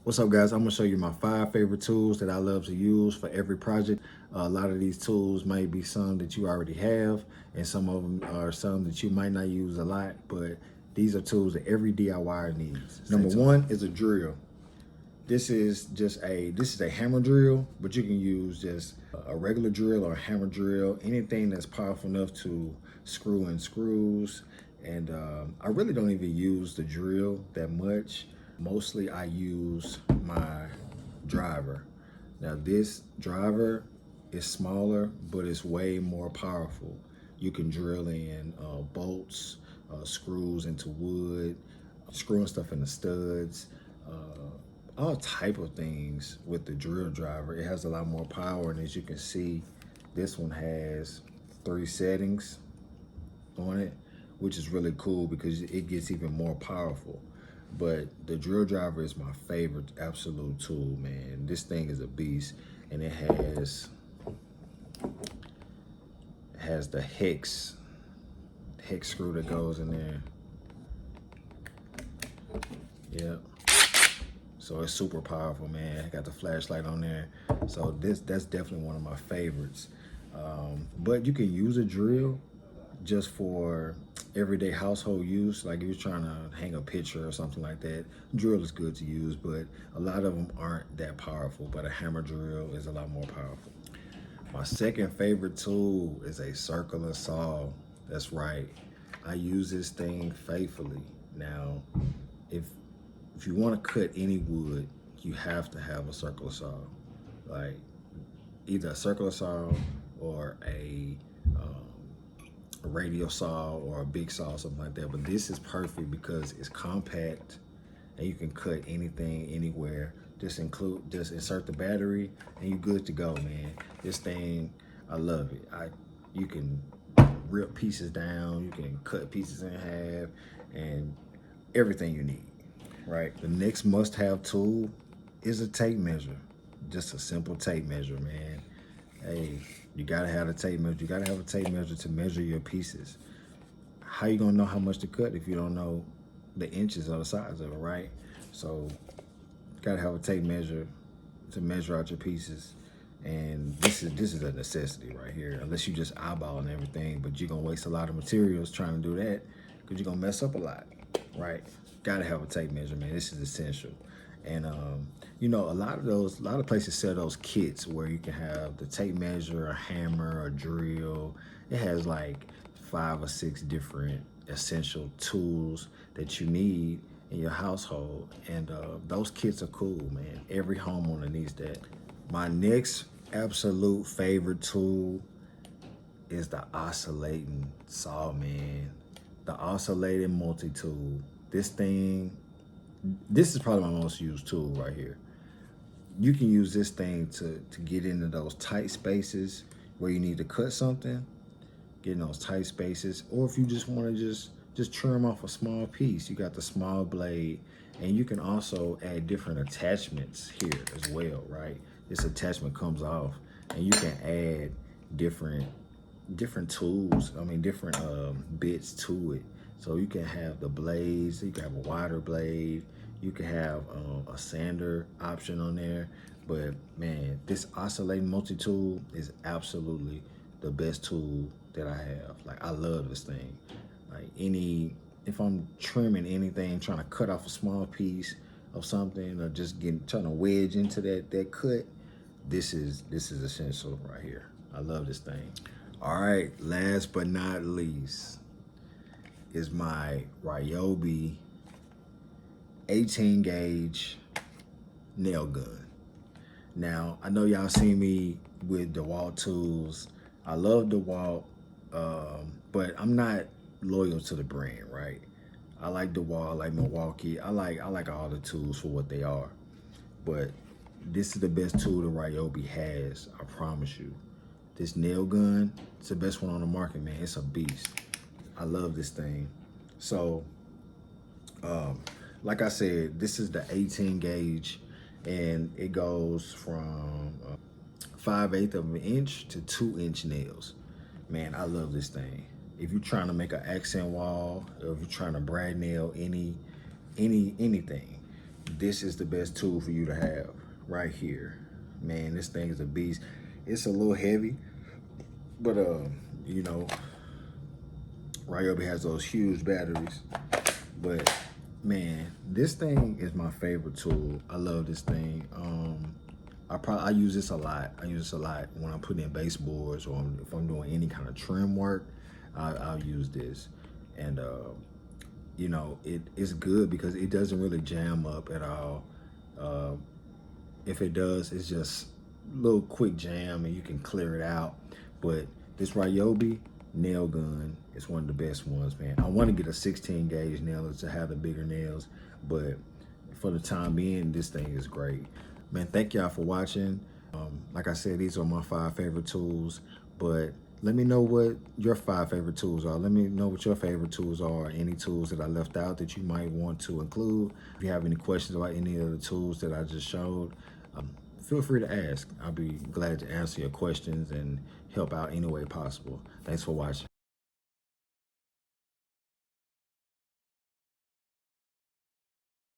What's up, guys? I'm gonna show you my 5 favorite tools that I love to use for every project. A lot of these tools may be some that you already have, and some of them are some that you might not use a lot, but these are tools that every DIYer needs. Number one is a drill. This is a hammer drill, but you can use just a regular drill or a hammer drill, anything that's powerful enough to screw in screws. And I really don't even use the drill that much. Mostly I use my driver. Now this driver is smaller, but it's way more powerful. You can drill in bolts, screws into wood, screwing stuff in the studs, all type of things with the drill driver. It has a lot more power, and as you can see, this one has 3 settings on it, which is really cool because it gets even more powerful. But the drill driver is my favorite absolute tool, man. This thing is a beast, and it has the hex screw that goes in there. Yep. So it's super powerful, man. I got the flashlight on there. So that's definitely one of my favorites. But you can use a drill just for everyday household use. Like if you're trying to hang a picture or something like that, drill is good to use, but a lot of them aren't that powerful, but a hammer drill is a lot more powerful. My second favorite tool is a circular saw. That's right. I use this thing faithfully. Now, if you want to cut any wood, you have to have a circular saw. Like either a circular saw or a radial saw or a big saw, something like that. But this is perfect because it's compact and you can cut anything, anywhere. Just insert the battery and you're good to go, man. This thing, I love it. You can rip pieces down, you can cut pieces in half, and everything you need, right? The next must-have tool is a tape measure. Just a simple tape measure, man. Hey, you gotta have a tape measure. You gotta have a tape measure to measure your pieces. How you gonna know how much to cut if you don't know the inches or the size of it, right? So you gotta have a tape measure to measure out your pieces. And this is a necessity right here, unless you just eyeballing everything, but you're gonna waste a lot of materials trying to do that because you're gonna mess up a lot, right? Gotta have a tape measure, man. This is essential. And you know, a lot of places sell those kits where you can have the tape measure, a hammer, a drill. It has like 5 or 6 different essential tools that you need in your household. And those kits are cool, man. Every homeowner needs that. My next absolute favorite tool is the oscillating saw, man. The oscillating multi-tool. This is probably my most used tool right here. You can use this thing to get into those tight spaces where you need to cut something, get in those tight spaces, or if you just want to just trim off a small piece, you got the small blade, and you can also add different attachments here as well, right? This attachment comes off, and you can add different tools, different bits to it. So you can have the blades, you can have a wider blade, you can have a sander option on there. But man, this oscillating multi-tool is absolutely the best tool that I have. Like, I love this thing. Like, if I'm trimming anything, trying to cut off a small piece of something, or just trying to wedge into that cut, this is essential right here. I love this thing. All right, last but not least is my Ryobi 18 gauge nail gun. Now, I know y'all seen me with DeWalt tools. I love DeWalt, but I'm not loyal to the brand, right? I like DeWalt, I like Milwaukee. I like all the tools for what they are. But this is the best tool that Ryobi has, I promise you. This nail gun, it's the best one on the market, man. It's a beast. I love this thing. So, like I said, this is the 18 gauge, and it goes from 5/8 of an inch to 2-inch nails. Man, I love this thing. If you're trying to make an accent wall, or if you're trying to brad nail anything, this is the best tool for you to have right here. Man, this thing is a beast. It's a little heavy, but you know, Ryobi has those huge batteries. But man, this thing is my favorite tool. I love this thing. I use this a lot. I use this a lot when I'm putting in baseboards, or if I'm doing any kind of trim work. I'll use this, and you know, it's good because it doesn't really jam up at all. If it does, it's just a little quick jam and you can clear it out. But this Ryobi nail gun is one of the best ones, man. I want to get a 16 gauge nail to have the bigger nails, but for the time being, this thing is great. Man, thank y'all for watching. Like I said, these are my 5 favorite tools, but let me know what your 5 favorite tools are. Let me know what your favorite tools are, any tools that I left out that you might want to include. If you have any questions about any of the tools that I just showed, feel free to ask. I'll be glad to answer your questions and help out any way possible. Thanks for watching.